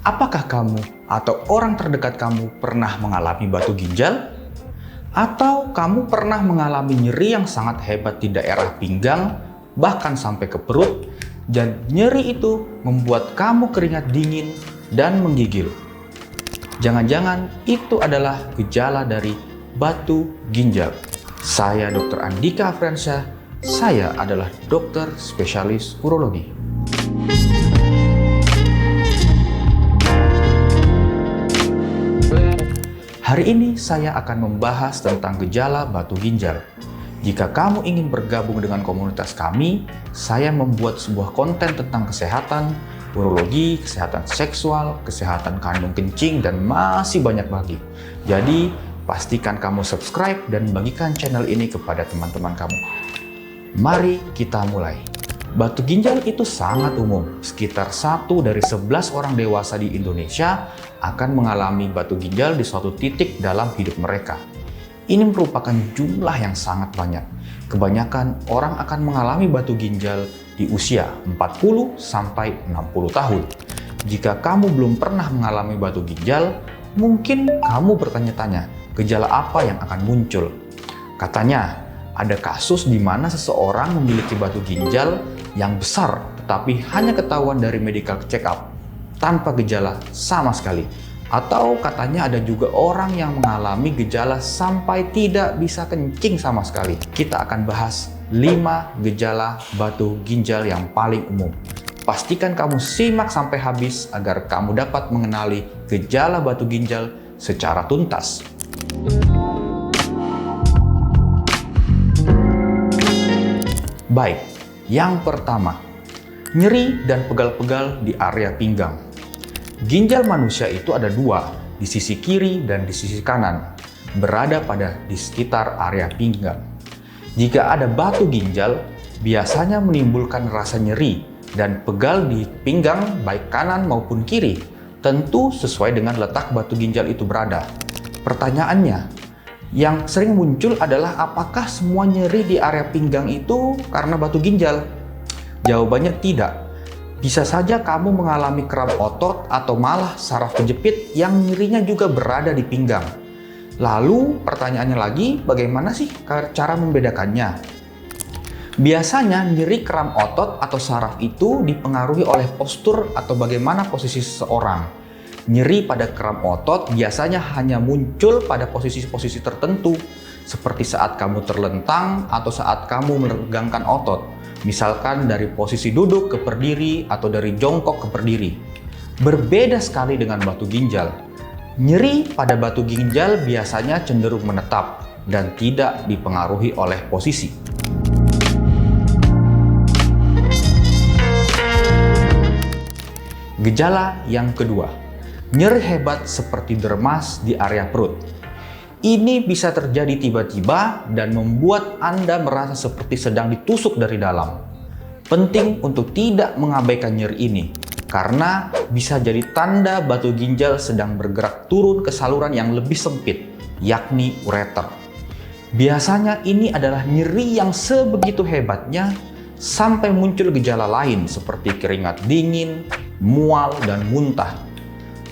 Apakah kamu atau orang terdekat kamu pernah mengalami batu ginjal? Atau kamu pernah mengalami nyeri yang sangat hebat di daerah pinggang, bahkan sampai ke perut, dan nyeri itu membuat kamu keringat dingin dan menggigil? Jangan-jangan itu adalah gejala dari batu ginjal. Saya Dr. Andika Afriansyah, saya adalah dokter spesialis urologi. Hari ini saya akan membahas tentang gejala batu ginjal. Jika kamu ingin bergabung dengan komunitas kami, saya membuat sebuah konten tentang kesehatan, urologi, kesehatan seksual, kesehatan kandung kencing, dan masih banyak lagi. Jadi, pastikan kamu subscribe dan bagikan channel ini kepada teman-teman kamu. Mari kita mulai. Batu ginjal itu sangat umum. Sekitar 1 dari 11 orang dewasa di Indonesia akan mengalami batu ginjal di suatu titik dalam hidup mereka. Ini merupakan jumlah yang sangat banyak. Kebanyakan orang akan mengalami batu ginjal di usia 40 sampai 60 tahun. Jika kamu belum pernah mengalami batu ginjal, mungkin kamu bertanya-tanya, gejala apa yang akan muncul? Katanya, ada kasus di mana seseorang memiliki batu ginjal yang besar, tetapi hanya ketahuan dari medical check-up tanpa gejala sama sekali. Atau katanya ada juga orang yang mengalami gejala sampai tidak bisa kencing sama sekali. Kita akan bahas 5 gejala batu ginjal yang paling umum. Pastikan kamu simak sampai habis agar kamu dapat mengenali gejala batu ginjal secara tuntas. Baik, yang pertama, nyeri dan pegal-pegal di area pinggang. Ginjal manusia itu ada 2, di sisi kiri dan di sisi kanan, berada di sekitar area pinggang. Jika ada batu ginjal, biasanya menimbulkan rasa nyeri dan pegal di pinggang baik kanan maupun kiri, tentu sesuai dengan letak batu ginjal itu berada. Pertanyaannya, yang sering muncul adalah apakah semua nyeri di area pinggang itu karena batu ginjal? Jawabannya tidak. Bisa saja kamu mengalami kram otot atau malah saraf kejepit yang nyerinya juga berada di pinggang. Lalu pertanyaannya lagi, bagaimana sih cara membedakannya? Biasanya nyeri kram otot atau saraf itu dipengaruhi oleh postur atau bagaimana posisi seseorang. Nyeri pada kram otot biasanya hanya muncul pada posisi-posisi tertentu, seperti saat kamu terlentang atau saat kamu meregangkan otot. Misalkan dari posisi duduk ke berdiri atau dari jongkok ke berdiri. Berbeda sekali dengan batu ginjal. Nyeri pada batu ginjal biasanya cenderung menetap dan tidak dipengaruhi oleh posisi. Gejala yang kedua, nyeri hebat seperti dermas di area perut. Ini bisa terjadi tiba-tiba dan membuat Anda merasa seperti sedang ditusuk dari dalam. Penting untuk tidak mengabaikan nyeri ini, karena bisa jadi tanda batu ginjal sedang bergerak turun ke saluran yang lebih sempit, yakni ureter. Biasanya ini adalah nyeri yang sebegitu hebatnya sampai muncul gejala lain seperti keringat dingin, mual, dan muntah.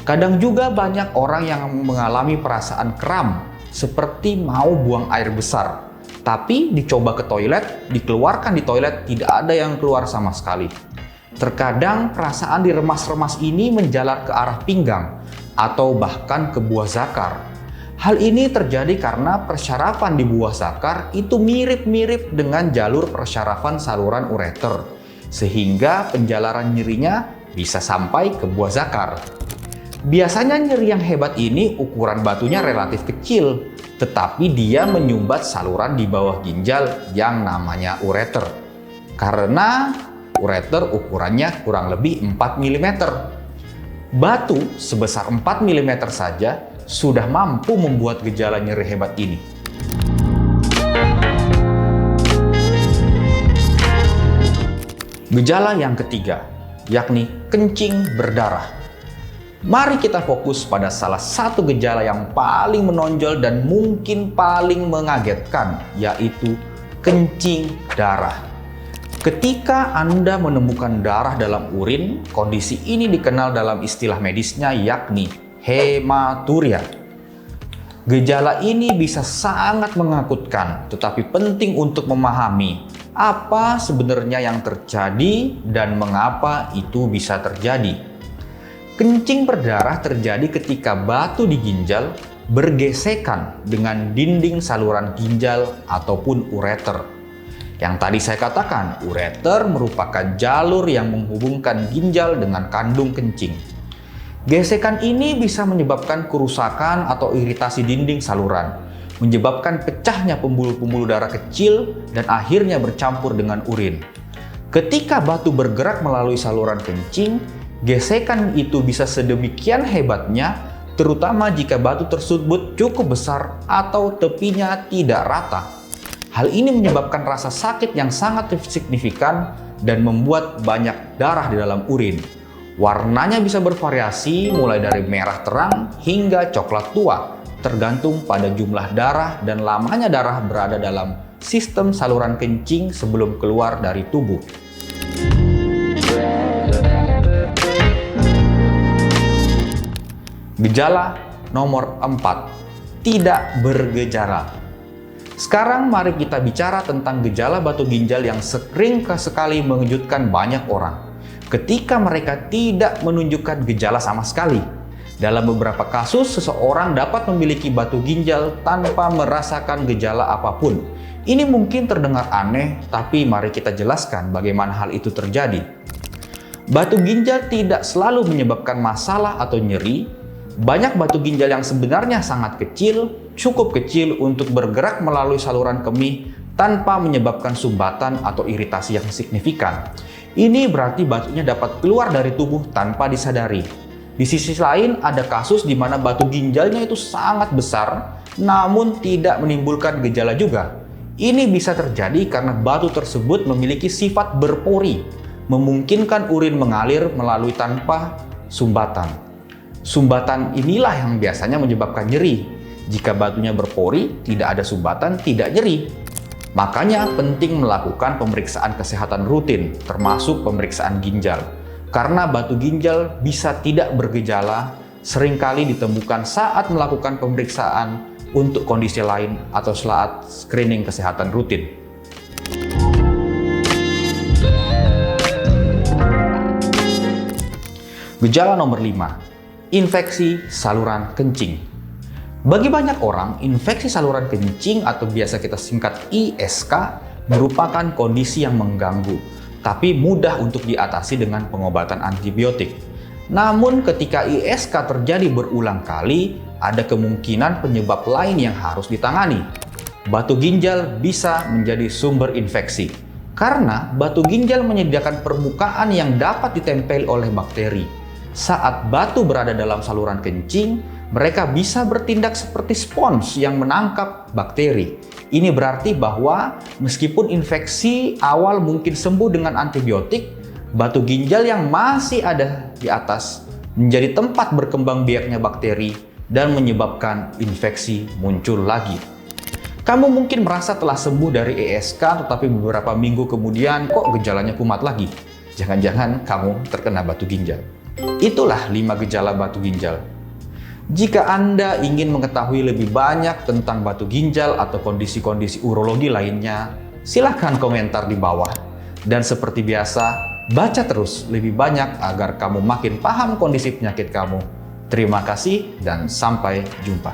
Kadang juga banyak orang yang mengalami perasaan kram, seperti mau buang air besar, tapi dicoba ke toilet, dikeluarkan di toilet, tidak ada yang keluar sama sekali. Terkadang perasaan di remas-remas ini menjalar ke arah pinggang atau bahkan ke buah zakar. Hal ini terjadi karena persyarafan di buah zakar itu mirip-mirip dengan jalur persyarafan saluran ureter, sehingga penjalaran nyerinya bisa sampai ke buah zakar. Biasanya nyeri yang hebat ini ukuran batunya relatif kecil, tetapi dia menyumbat saluran di bawah ginjal yang namanya ureter. Karena ureter ukurannya kurang lebih 4 mm. Batu sebesar 4 mm saja sudah mampu membuat gejala nyeri hebat ini. Gejala yang ketiga, yakni kencing berdarah. Mari kita fokus pada salah satu gejala yang paling menonjol dan mungkin paling mengagetkan, yaitu kencing darah. Ketika Anda menemukan darah dalam urin, kondisi ini dikenal dalam istilah medisnya yakni hematuria. Gejala ini bisa sangat menakutkan, tetapi penting untuk memahami apa sebenarnya yang terjadi dan mengapa itu bisa terjadi. Kencing berdarah terjadi ketika batu di ginjal bergesekan dengan dinding saluran ginjal ataupun ureter. Yang tadi saya katakan, ureter merupakan jalur yang menghubungkan ginjal dengan kandung kencing. Gesekan ini bisa menyebabkan kerusakan atau iritasi dinding saluran, menyebabkan pecahnya pembuluh-pembuluh darah kecil dan akhirnya bercampur dengan urin. Ketika batu bergerak melalui saluran kencing, gesekan itu bisa sedemikian hebatnya, terutama jika batu tersebut cukup besar atau tepinya tidak rata. Hal ini menyebabkan rasa sakit yang sangat signifikan dan membuat banyak darah di dalam urin. Warnanya bisa bervariasi mulai dari merah terang hingga coklat tua, tergantung pada jumlah darah dan lamanya darah berada dalam sistem saluran kencing sebelum keluar dari tubuh. Gejala nomor 4, tidak bergejala. Sekarang mari kita bicara tentang gejala batu ginjal yang sering sekali mengejutkan banyak orang. Ketika mereka tidak menunjukkan gejala sama sekali. Dalam beberapa kasus, seseorang dapat memiliki batu ginjal tanpa merasakan gejala apapun. Ini mungkin terdengar aneh, tapi mari kita jelaskan bagaimana hal itu terjadi. Batu ginjal tidak selalu menyebabkan masalah atau nyeri. Banyak batu ginjal yang sebenarnya sangat kecil, cukup kecil untuk bergerak melalui saluran kemih tanpa menyebabkan sumbatan atau iritasi yang signifikan. Ini berarti batunya dapat keluar dari tubuh tanpa disadari. Di sisi lain, ada kasus di mana batu ginjalnya itu sangat besar, namun tidak menimbulkan gejala juga. Ini bisa terjadi karena batu tersebut memiliki sifat berpori, memungkinkan urin mengalir melalui tanpa sumbatan. Sumbatan inilah yang biasanya menyebabkan nyeri. Jika batunya berpori, tidak ada sumbatan, tidak nyeri. Makanya penting melakukan pemeriksaan kesehatan rutin, termasuk pemeriksaan ginjal. Karena batu ginjal bisa tidak bergejala, seringkali ditemukan saat melakukan pemeriksaan untuk kondisi lain atau saat screening kesehatan rutin. Gejala nomor 5. Infeksi saluran kencing. Bagi banyak orang, infeksi saluran kencing atau biasa kita singkat ISK merupakan kondisi yang mengganggu, tapi mudah untuk diatasi dengan pengobatan antibiotik. Namun ketika ISK terjadi berulang kali, ada kemungkinan penyebab lain yang harus ditangani. Batu ginjal bisa menjadi sumber infeksi, karena batu ginjal menyediakan permukaan yang dapat ditempel oleh bakteri. Saat batu berada dalam saluran kencing, mereka bisa bertindak seperti spons yang menangkap bakteri. Ini berarti bahwa meskipun infeksi awal mungkin sembuh dengan antibiotik, batu ginjal yang masih ada di atas menjadi tempat berkembang biaknya bakteri dan menyebabkan infeksi muncul lagi. Kamu mungkin merasa telah sembuh dari ISK, tetapi beberapa minggu kemudian kok gejalanya kumat lagi. Jangan-jangan kamu terkena batu ginjal. Itulah 5 gejala batu ginjal. Jika Anda ingin mengetahui lebih banyak tentang batu ginjal atau kondisi-kondisi urologi lainnya, silahkan komentar di bawah. Dan seperti biasa, baca terus lebih banyak agar kamu makin paham kondisi penyakit kamu. Terima kasih dan sampai jumpa.